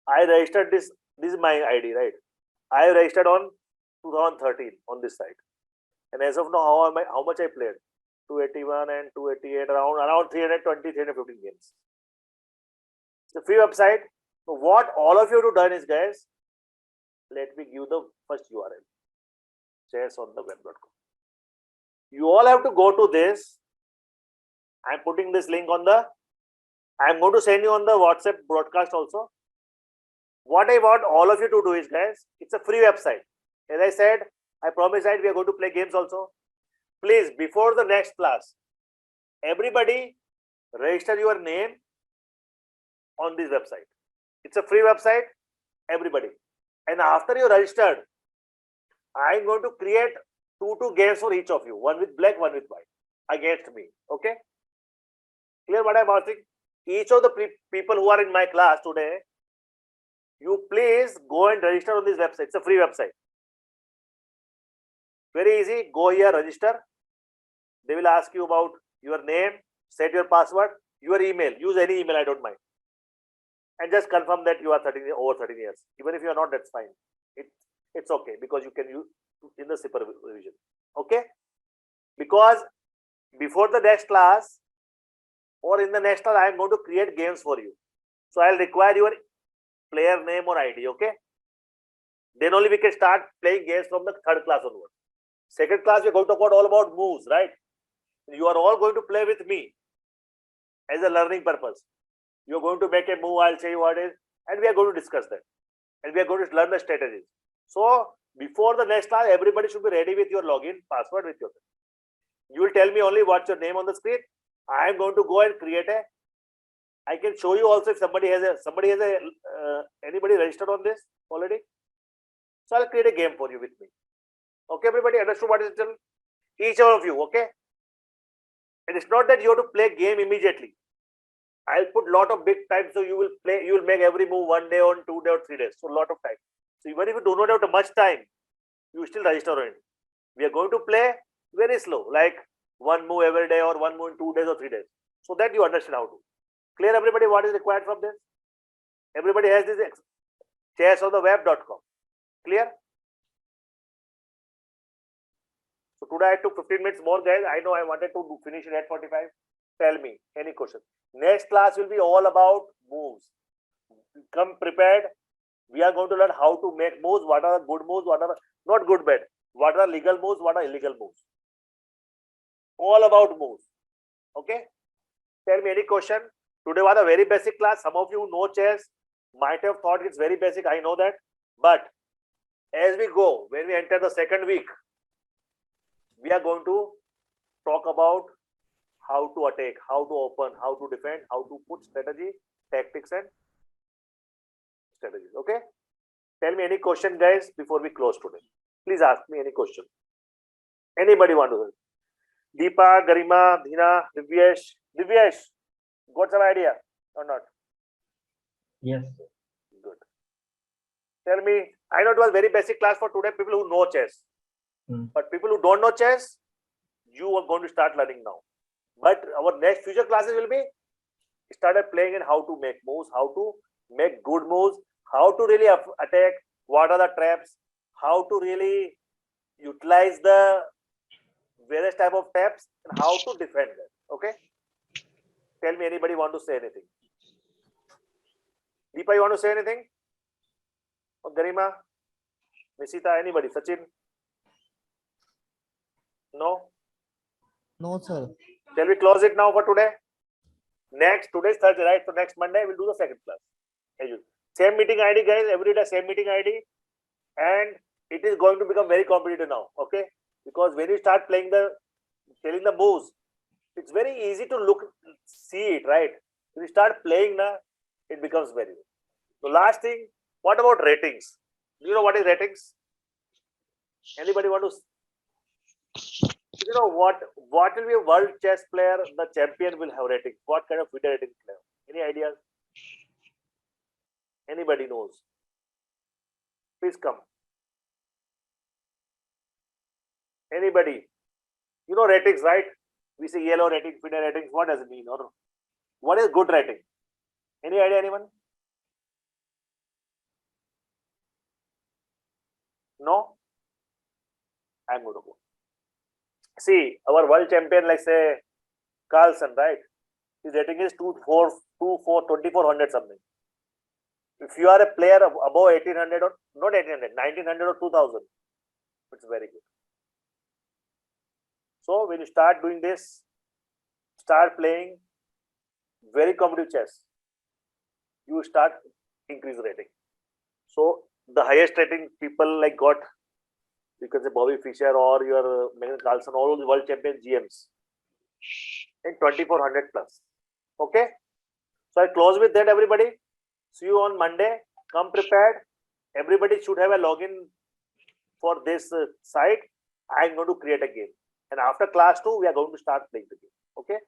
I registered this. This is my ID, right? I registered on 2013 on this site. And as of now, how much I played? 281 and 288, around 320, 315 games. It's a free website. So what all of you have done is, guys, let me give the first URL. chessontheweb.com. You all have to go to this. I'm putting this link on the. I'm going to send you on the WhatsApp broadcast also. What I want all of you to do is, guys, it's a free website. As I said, I promised that we are going to play games also. please, before the next class, everybody register your name on this website. It's a free website, everybody. And after you registered, I'm going to create two games for each of you, one with black, one with white, against me. Okay? Clear what I'm asking? Each of the people who are in my class today, you please go and register on this website. It's a free website. Very easy. Go here, register. They will ask you about your name, set your password, your email. Use any email, I don't mind. And just confirm that you are over 13 years. Even if you are not, that's fine. It's okay because you can use in the supervision. Okay? Because before the next class or in the next class, I am going to create games for you. So I'll require your player name or ID. Okay? Then only we can start playing games from the third class onward. Second class, we're going to talk all about moves, right? You are all going to play with me as a learning purpose. You're going to make a move, I'll say you what it is, and we are going to discuss that. And we are going to learn the strategies. So, before the next class, everybody should be ready with your login password with your. You will tell me only what's your name on the screen. I am going to go and create I can show you also if somebody has anybody registered on this already. So, I'll create a game for you with me. Okay, everybody understood what is it? Each one of you, okay? And it's not that you have to play game immediately. I'll put lot of big time, so you will make every move 1 day on 2 days or 3 days. So lot of time. So even if you do not have much time, you still register on it. We are going to play very slow, like one move every day or one move in 2 days or 3 days. So that you understand how to. Clear everybody what is required from this? Everybody has this chessontheweb.com. Clear? So today I took 15 minutes more, guys. I know I wanted to finish it at 45. Tell me any question. Next class will be all about moves. Come prepared. We are going to learn how to make moves. What are the good moves? What are not good bad? What are legal moves? What are illegal moves? All about moves. Okay. Tell me any question. Today was a very basic class. Some of you know chess might have thought it's very basic. I know that. But as we go, when we enter the second week, we are going to talk about how to attack, how to open, how to defend, how to put strategy, tactics and strategies. Okay? Tell me any question, guys, before we close today. Please ask me any question. Anybody want to? Deepa, Garima, Dina, Divyesh, got some idea or not? Yes. Good. Tell me, I know it was very basic class for today, people who know chess. But people who don't know chess, you are going to start learning now. But our next future classes will be started playing in how to make moves, how to make good moves, how to really attack, what are the traps, how to really utilize the various type of traps and how to defend them. Okay? Tell me anybody want to say anything? Deepa, you want to say anything? Or Garima? Nisita, anybody? Sachin? No? No, sir. Shall we close it now for today? Today's Thursday, right? So next Monday we'll do the second class. Same meeting ID, guys. Every day same meeting ID, and it is going to become very competitive now. Okay, because when you start telling the moves, it's very easy to see it, right? When you start playing now, it becomes very. So last thing, what about ratings? Do you know what is ratings? Anybody want to? You know what will be a world chess player? The champion will have rating. What kind of video rating will have? Any ideas? Anybody knows? Please come. Anybody? You know ratings, right? We say yellow rating, FIDE ratings. What does it mean? Or what is good rating? Any idea, anyone? No? I'm going to go. See, our world champion, like say Carlson, right? His rating is 2400 something. If you are a player above 1800 or not 1800, 1900 or 2000, it's very good. So when you start doing this, start playing very competitive chess, you start increase rating. So the highest rating people like got You can say Bobby Fischer or your Megan Carlson, all the world champion GMs in 2400 plus. Okay. So I close with that, everybody. See you on Monday. Come prepared. Everybody should have a login for this site. I am going to create a game. And after class 2, we are going to start playing the game. Okay?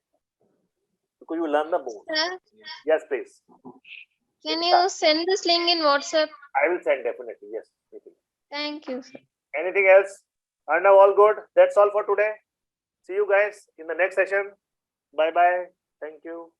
Because you learn the move. Sir, Yes, please. can you send this link in WhatsApp? I will send definitely. Yes. Thank you, sir. Anything else? And now all good. That's all for today. See you guys in the next session. Bye bye. Thank you.